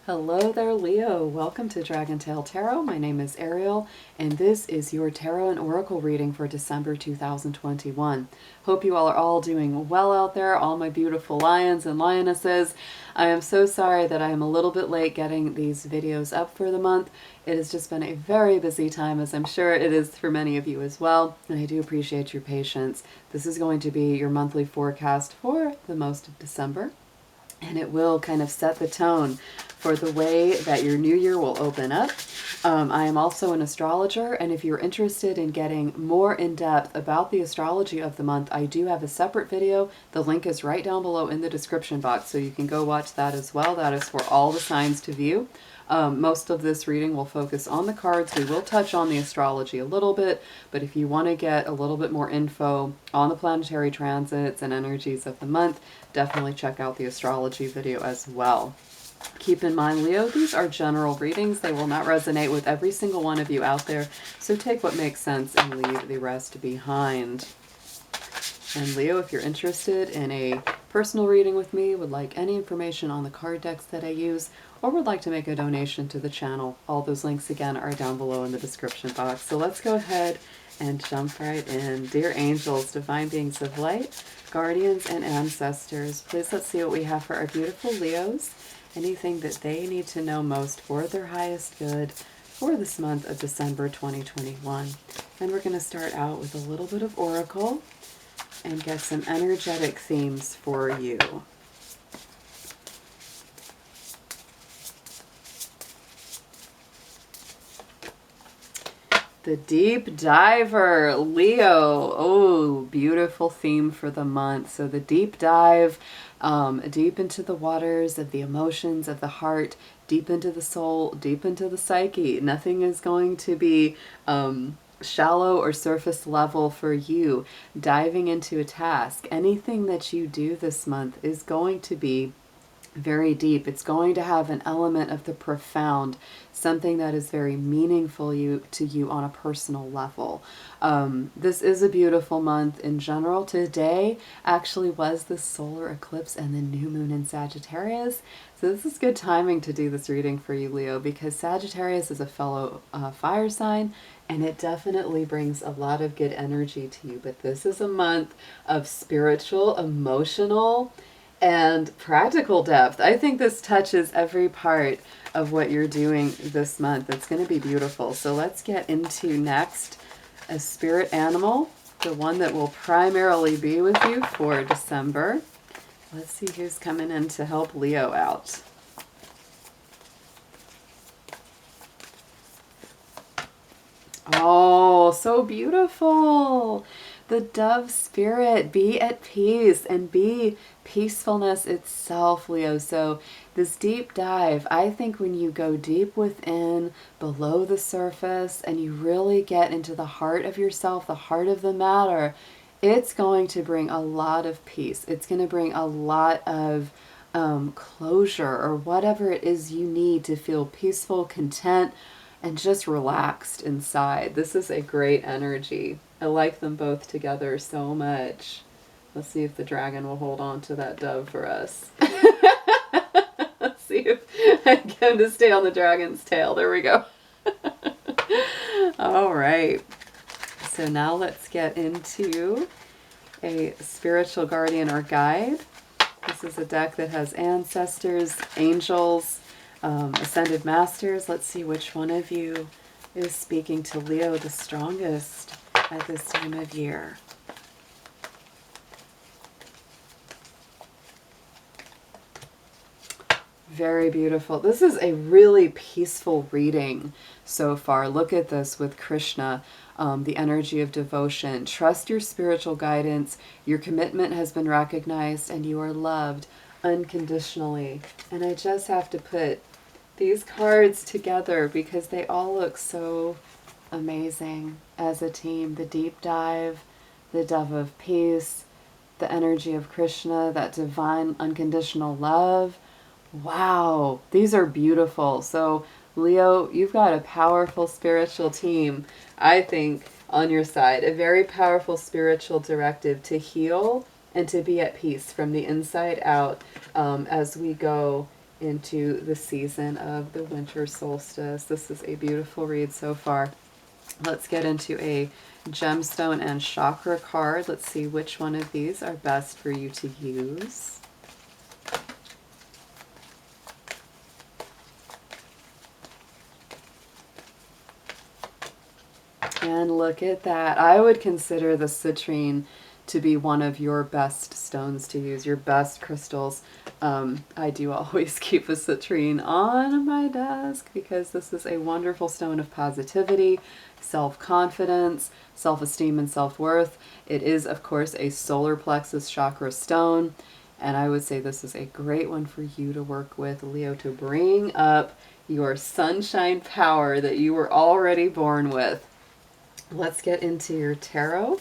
Hello there, Leo. Welcome to Dragon Tail Tarot. My name is Ariel, and this is your Tarot and Oracle reading for December 2021. Hope you all are all doing well out there, all my beautiful lions and lionesses. I am so sorry that I am a little bit late getting these videos up for the month. It has just been a very busy time, as I'm sure it is for many of you as well, and I do appreciate your patience. This is going to be your monthly forecast for the most of December, and it will kind of set the tone for the way that your new year will open up. I am also an astrologer, and if you're interested in getting more in depth about the astrology of the month, I do have a separate video. The link is right down below in the description box, so you can go watch that as well. That is for all the signs to view. Most of this reading will focus on the cards. We will touch on the astrology a little bit, but if you want to get a little bit more info on the planetary transits and energies of the month, definitely check out the astrology video as well. Keep in mind, Leo, these are general readings. They will not resonate with every single one of you out there, so take what makes sense and leave the rest behind. And Leo, if you're interested in a personal reading with me, would like any information on the card decks that I use, or would like to make a donation to the channel, all those links again are down below in the description box. So let's go ahead and jump right in. Dear angels, divine beings of light, guardians and ancestors, please let's see what we have for our beautiful Leos. Anything that they need to know most for their highest good for this month of December 2021. And we're going to start out with a little bit of oracle and get some energetic themes for you. The Deep Diver, Leo. Oh, beautiful theme for the month. So the deep dive, deep into the waters of the emotions of the heart, deep into the soul, deep into the psyche. Nothing is going to be shallow or surface level for you. Diving into a task, anything that you do this month is going to be very deep. It's going to have an element of the profound, something that is very meaningful to you on a personal level. This is a beautiful month in general. Today actually was the solar eclipse and the new moon in Sagittarius. So this is good timing to do this reading for you, Leo, because Sagittarius is a fellow fire sign, and it definitely brings a lot of good energy to you. But this is a month of spiritual, emotional, and practical depth. I think this touches every part of what you're doing this month. It's going to be beautiful. So let's get into next a spirit animal, the one that will primarily be with you for December. Let's see who's coming in to help Leo out. Oh, so beautiful. The dove spirit, be at peace and be peacefulness itself, Leo. So this deep dive, I think when you go deep within, below the surface, and you really get into the heart of yourself, the heart of the matter, it's going to bring a lot of peace. It's going to bring a lot of closure, or whatever it is you need to feel peaceful, content, and just relaxed inside. This is a great energy. I like them both together so much. Let's see if the dragon will hold on to that dove for us. Let's see if I can get him to stay on the dragon's tail. There we go. All right. So now let's get into a spiritual guardian or guide. This is a deck that has ancestors, angels, ascended masters. Let's see which one of you is speaking to Leo the strongest at this time of year. Very beautiful. This is a really peaceful reading so far. Look at this with Krishna, the energy of devotion. Trust your spiritual guidance. Your commitment has been recognized and you are loved unconditionally. And I just have to put these cards together because they all look so amazing as a team. The deep dive, the dove of peace, the energy of Krishna, that divine unconditional love. Wow, these are beautiful. So Leo, you've got a powerful spiritual team, I think, on your side. A very powerful spiritual directive to heal and to be at peace from the inside out as we go into the season of the winter solstice. This is a beautiful read so far. Let's get into a gemstone and chakra card. Let's see which one of these are best for you to use. And look at that. I would consider the citrine to be one of your best stones to use, your best crystals. I do always keep a citrine on my desk because this is a wonderful stone of positivity, self-confidence, self-esteem, and self-worth. It is, of course, a solar plexus chakra stone, and I would say this is a great one for you to work with, Leo, to bring up your sunshine power that you were already born with. Let's get into your tarot,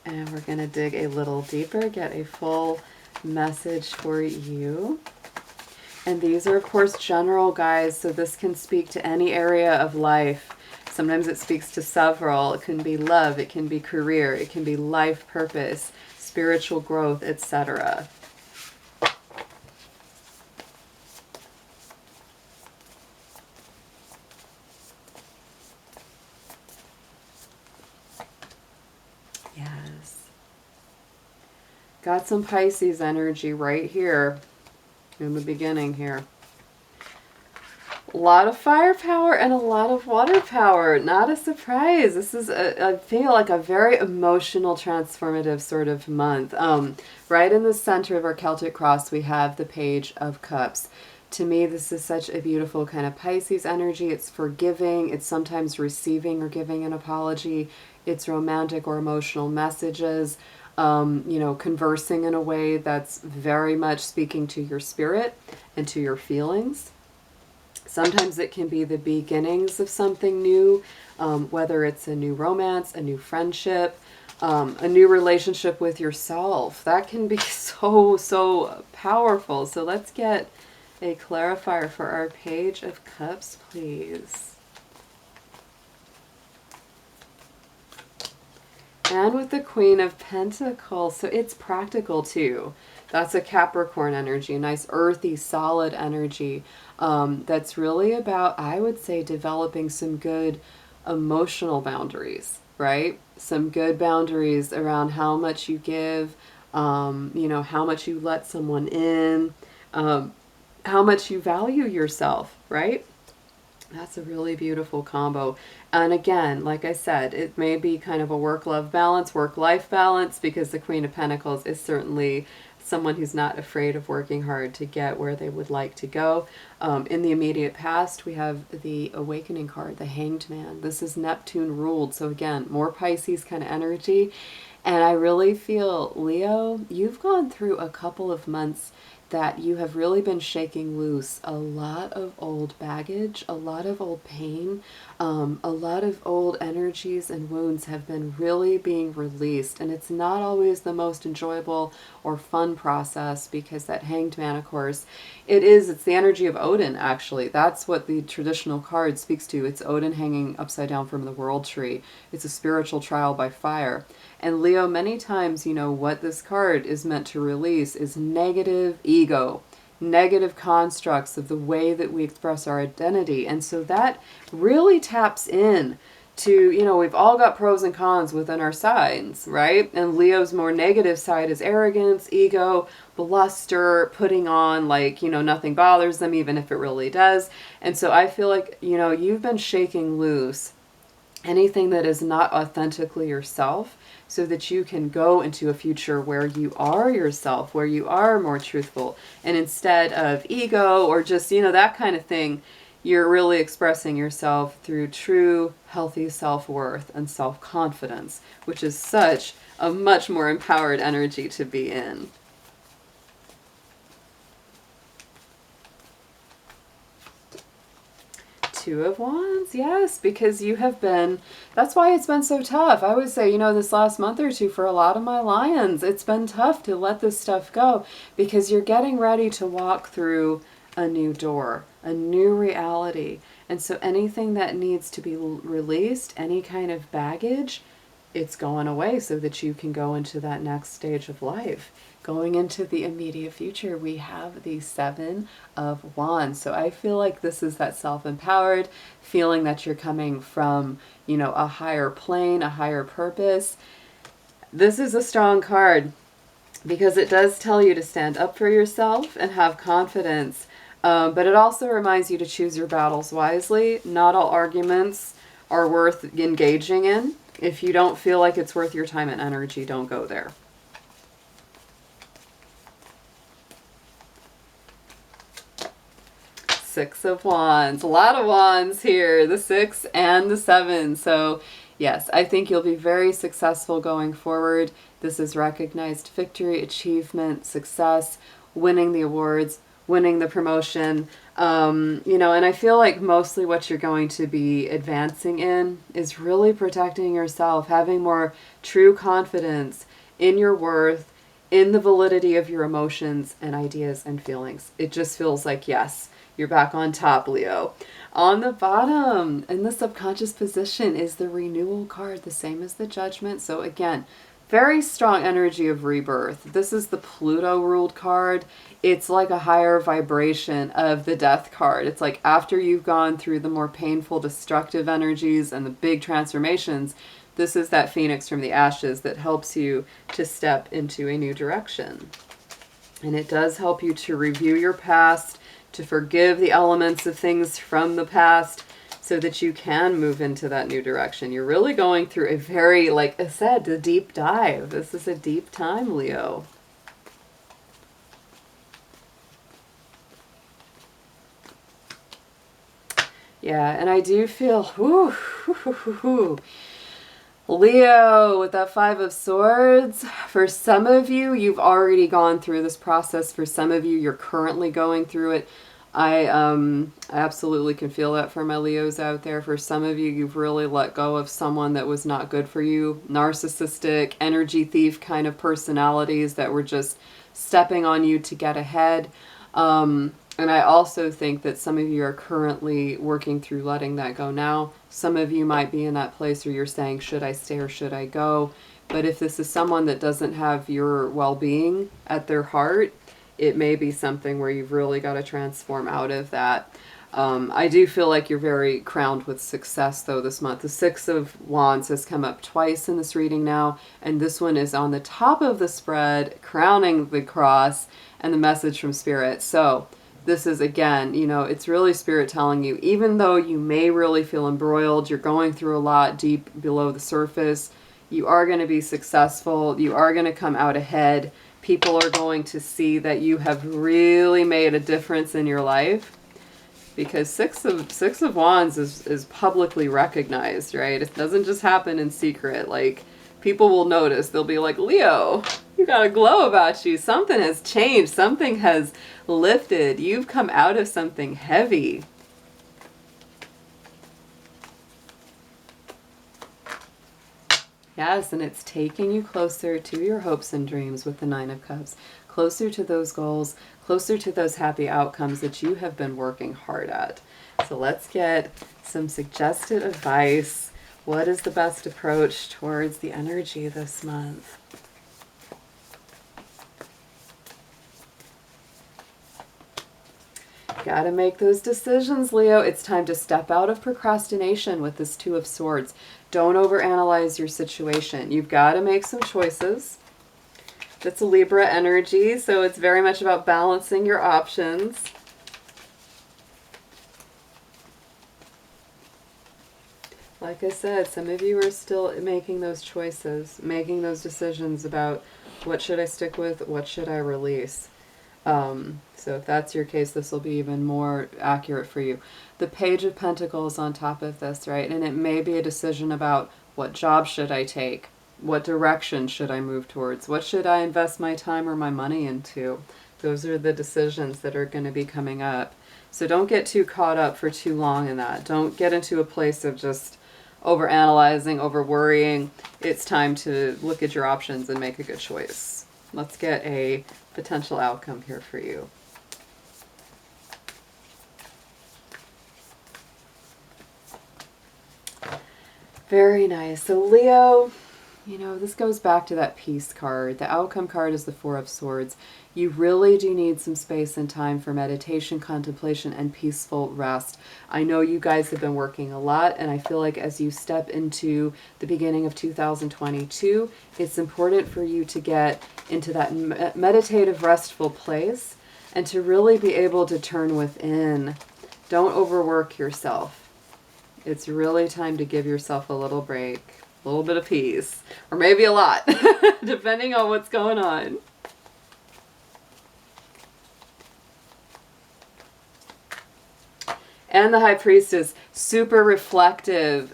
and we're going to dig a little deeper, get a full message for you. And these are, of course, general, guys, so this can speak to any area of life. Sometimes it speaks to several. It can be love, it can be career, it can be life purpose, spiritual growth, etc. Yes. Got some Pisces energy right here in the beginning here. A lot of firepower and a lot of water power. Not a surprise. This is, I feel like a very emotional, transformative sort of month. Right in the center of our Celtic cross, we have the Page of Cups. To me, this is such a beautiful kind of Pisces energy. It's forgiving. It's sometimes receiving or giving an apology. It's romantic or emotional messages. You know, conversing in a way that's very much speaking to your spirit and to your feelings. Sometimes it can be the beginnings of something new, whether it's a new romance, a new friendship, a new relationship with yourself. That can be so powerful. So let's get a clarifier for our Page of Cups, please. And with the Queen of Pentacles, so it's practical too. That's a Capricorn energy, a nice earthy, solid energy that's really about, I would say, developing some good emotional boundaries, right? Some good boundaries around how much you give, you know, how much you let someone in, how much you value yourself, right? That's a really beautiful combo. And again, like I said, it may be kind of a work-love balance, work-life balance, because the Queen of Pentacles is certainly someone who's not afraid of working hard to get where they would like to go. In the immediate past, we have the Awakening card, the Hanged Man. This is Neptune ruled. So again, more Pisces kind of energy. And I really feel, Leo, you've gone through a couple of months that you have really been shaking loose a lot of old baggage, a lot of old pain, a lot of old energies and wounds have been really being released. And it's not always the most enjoyable or fun process because that Hanged Man, of course, it's the energy of Odin, actually. That's what the traditional card speaks to. It's Odin hanging upside down from the world tree. It's a spiritual trial by fire. And Leo, many times, you know, what this card is meant to release is negative ego, negative constructs of the way that we express our identity. And so that really taps in to, you know, we've all got pros and cons within our signs, right? And Leo's more negative side is arrogance, ego, bluster, putting on like, you know, nothing bothers them, even if it really does. And so I feel like, you know, you've been shaking loose anything that is not authentically yourself, so that you can go into a future where you are yourself, where you are more truthful. And instead of ego or just, you know, that kind of thing, you're really expressing yourself through true, healthy self-worth and self-confidence, which is such a much more empowered energy to be in. Two of Wands, yes, because you have been, that's why it's been so tough. I would say, you know, this last month or two for a lot of my lions, it's been tough to let this stuff go because you're getting ready to walk through a new door, a new reality. And so anything that needs to be released, any kind of baggage, it's going away so that you can go into that next stage of life. Going into the immediate future, we have the Seven of Wands. So I feel like this is that self-empowered feeling that you're coming from, you know, a higher plane, a higher purpose. This is a strong card because it does tell you to stand up for yourself and have confidence. But it also reminds you to choose your battles wisely. Not all arguments are worth engaging in. If you don't feel like it's worth your time and energy, don't go there. Six of Wands. A lot of wands here. The 6 and the 7. So yes, I think you'll be very successful going forward. This is recognized victory, achievement, success, winning the awards, winning the promotion. You know, and I feel like mostly what you're going to be advancing in is really protecting yourself, having more true confidence in your worth, in the validity of your emotions and ideas and feelings. It just feels like, yes, you're back on top, Leo. On the bottom, in the subconscious position, is the renewal card, the same as the Judgment. So again, very strong energy of rebirth. This is the Pluto ruled card. It's like a higher vibration of the Death card. It's like after you've gone through the more painful, destructive energies and the big transformations, this is that phoenix from the ashes that helps you to step into a new direction. And it does help you to review your past, to forgive the elements of things from the past so that you can move into that new direction. You're really going through a very, like I said, a deep dive. This is a deep time, Leo. Yeah, and I do feel, Leo, with that 5 of Swords, for some of you, you've already gone through this process. For some of you, you're currently going through it. I absolutely can feel that for my Leos out there. For some of you, you've really let go of someone that was not good for you. Narcissistic, energy thief kind of personalities that were just stepping on you to get ahead. And I also think that some of you are currently working through letting that go now. Some of you might be in that place where you're saying, should I stay or should I go? But if this is someone that doesn't have your well-being at their heart, it may be something where you've really got to transform out of that. I do feel like you're very crowned with success, though, this month. The 6 of Wands has come up twice in this reading now, and this one is on the top of the spread, crowning the cross and the message from Spirit. So this is, again, you know, it's really Spirit telling you, even though you may really feel embroiled, you're going through a lot deep below the surface, you are going to be successful. You are going to come out ahead. People are going to see that you have really made a difference in your life, because six of Wands is publicly recognized, right? It doesn't just happen in secret. Like, people will notice. They'll be like, Leo, you got a glow about you. Something has changed. Something has lifted. You've come out of something heavy. Yes, and it's taking you closer to your hopes and dreams with the 9 of Cups, closer to those goals, closer to those happy outcomes that you have been working hard at. So let's get some suggested advice. What is the best approach towards the energy this month? Got to make those decisions, Leo. It's time to step out of procrastination with this 2 of Swords. Don't overanalyze your situation. You've got to make some choices. That's a Libra energy, so it's very much about balancing your options. Like I said, some of you are still making those choices, making those decisions about what should I stick with, what should I release. So if that's your case, this will be even more accurate for you. The Page of Pentacles on top of this, right? And it may be a decision about what job should I take? What direction should I move towards? What should I invest my time or my money into? Those are the decisions that are going to be coming up. So don't get too caught up for too long in that. Don't get into a place of just over-analyzing, over-worrying. It's time to look at your options and make a good choice. Let's get a potential outcome here for you. Very nice. So Leo, You know, this goes back to that peace card. The outcome card is the Four of Swords. You really do need some space and time for meditation, contemplation, and peaceful rest. I know you guys have been working a lot, and I feel like as you step into the beginning of 2022, it's important for you to get into that meditative, restful place and to really be able to turn within. Don't overwork yourself. It's really time to give yourself a little break. A little bit of peace, or maybe a lot, depending on what's going on. And the High Priestess, super reflective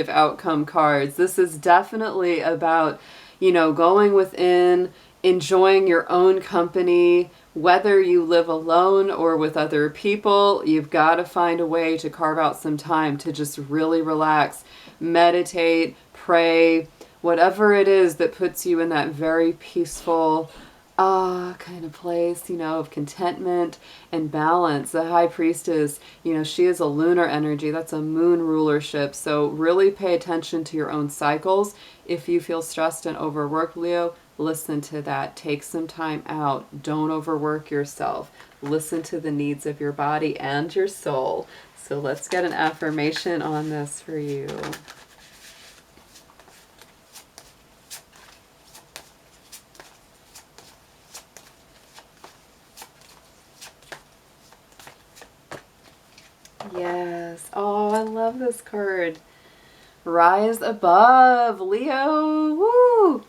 outcome cards. This is definitely about, you know, going within, enjoying your own company. Whether you live alone or with other people, you've got to find a way to carve out some time to just really relax, meditate, pray, whatever it is that puts you in that very peaceful kind of place, you know, of contentment and balance. The High Priestess, you know, she is a lunar energy. That's a moon rulership. So really pay attention to your own cycles. If you feel stressed and overworked, Leo, listen to that. Take some time out. Don't overwork yourself. Listen to the needs of your body and your soul. So let's get an affirmation on this for you. Yes. Oh, I love this card. Rise above, Leo. Woo!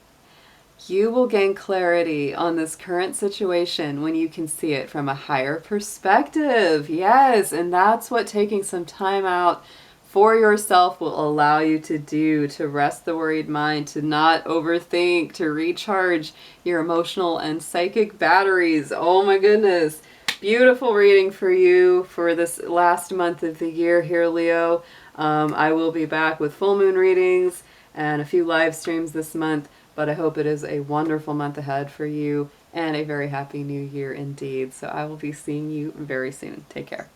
You will gain clarity on this current situation when you can see it from a higher perspective. Yes, and that's what taking some time out for yourself will allow you to do, to rest the worried mind, to not overthink, to recharge your emotional and psychic batteries. Oh my goodness. Beautiful reading for you for this last month of the year here, Leo. I will be back with full moon readings and a few live streams this month, but I hope it is a wonderful month ahead for you and a very happy new year indeed. So I will be seeing you very soon. Take care.